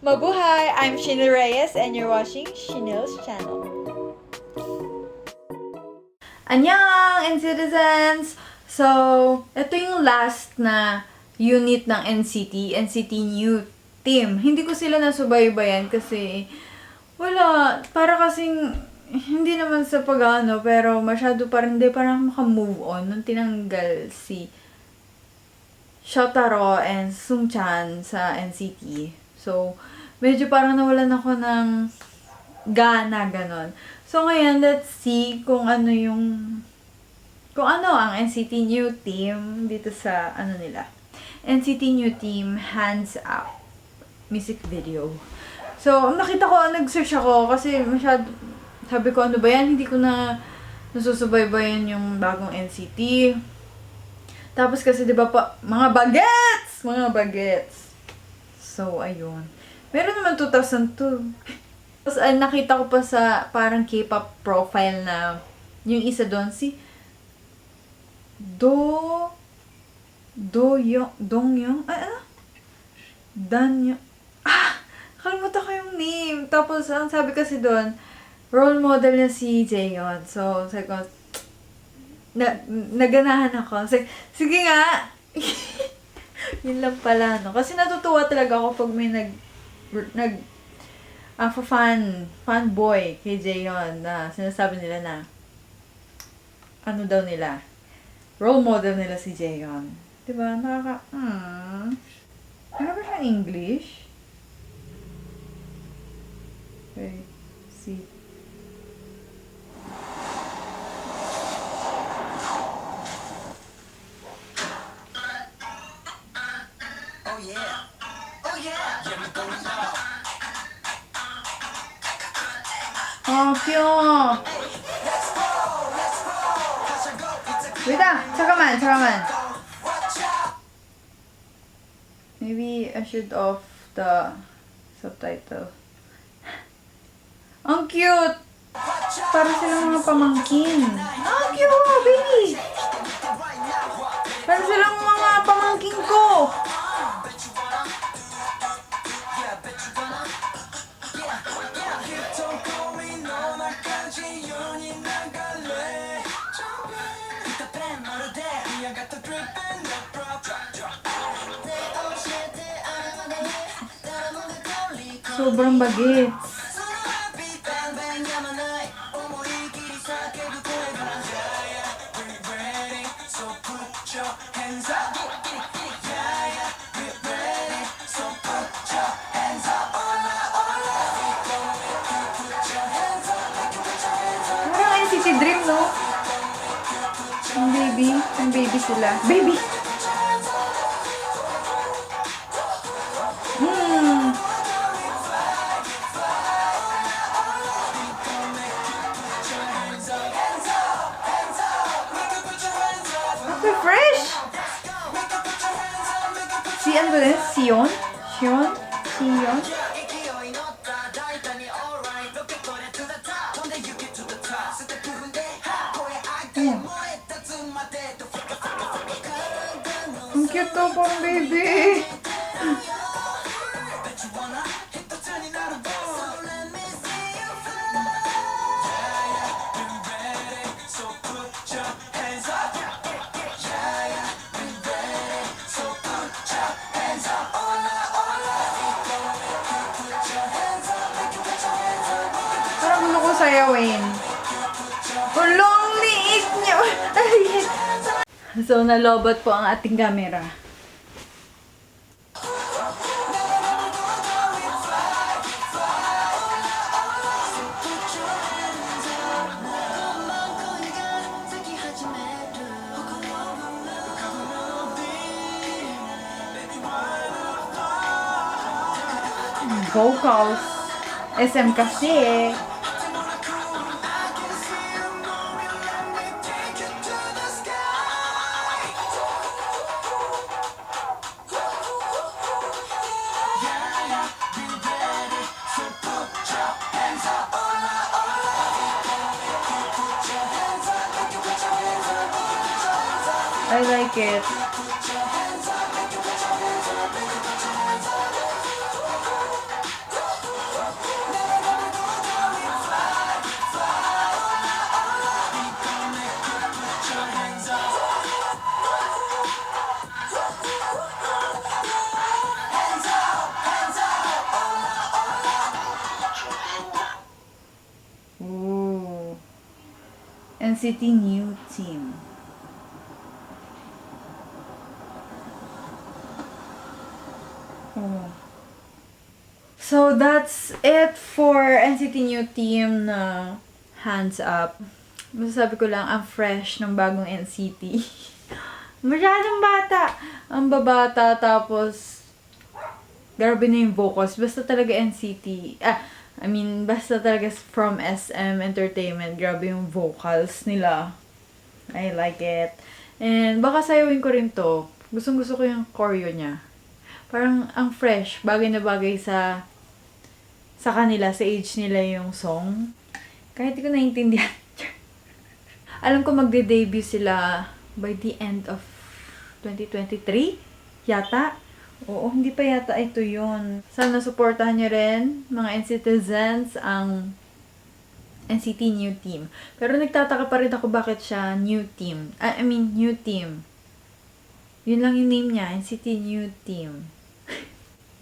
Mabuhay! I'm Shinil Reyes and you're watching Shinil's channel. Annyeong and citizens! So, ito yung last na unit ng NCT New Team. Hindi ko sila nasubaybayan kasi wala, para kasing hindi naman sa pag-ano, pero masyado parang hindi parang makamove on nung tinanggal si Shotaro and Sungchan sa NCT. So, medyo parang nawalan ako ng gana, ganon. So, ngayon, let's see kung ano ang NCT New Team dito sa, nila. NCT New Team Hands Up music video. So, nakita ko, nag-search ako kasi sabi ko, ano ba yan? Hindi ko na nasusubaybayan yung bagong NCT. Tapos kasi, di ba pa, mga bagets! So, ayun. Meron naman 2002. Tapos, nakita ko pa sa parang K-pop profile na yung isa doon, si Dongyong? Danyang? Kalimutan ko yung name. Tapos, ang sabi kasi doon, role model niya si Jaeyeon. So, sabi ko, naganahan ako. Sige nga! Yun lang pala, no? Kasi natutuwa talaga ako pag may fanboy kay Jaeyeon na sinasabi nila na ano daw nila, role model nila si Jaeyeon. Diba? Ano ba siyang English? Okay, see. Oh yeah. Oh yeah. Oh, cute! Wait 잠깐만. Maybe I should off the subtitle. Ang cute! Para silang mga pamangkin. Ang cute, baby! Para silang mga pamangkin ko! Sobrang bagets. Parang NCT Dream, no? Ang baby sila. Baby! Okay, fresh! Si ano ba din? Sion? Ayan. Ang cute to, pang baby! Parang gusto ko sayawin. Ulong liit niyo! So, nalobot po ang ating camera. Vocals. SM kasi. I like it. NCT New Team. Oh. So, that's it for NCT New Team na Hands Up. Masasabi ko lang, ang fresh ng bagong NCT. Masyadong bata. Ang babata, tapos grabe na yung vocals. Basta talaga NCT. Basta talaga from SM Entertainment. Grabe yung vocals nila. I like it. And baka sayawin ko rin to. Gustong gusto ko yung choreo niya. Parang ang fresh. Bagay na bagay sa kanila, sa age nila yung song. Kahit di ko naiintindihan. Alam ko magde-debut sila by the end of 2023? Yata? Oo, hindi pa yata ito yun. Sana supportahan nyo rin, mga NCTzens, ang NCT New Team. Pero nagtataka pa rin ako bakit siya New Team. New Team. Yun lang yung name niya, NCT New Team.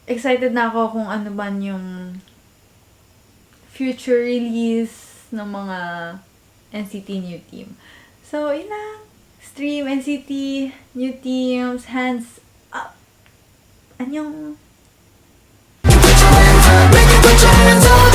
Excited na ako kung ano ba yung future release ng mga NCT New Team. So, yun lang. Stream NCT New Teams, hands up. Annyeong. Put your hands up.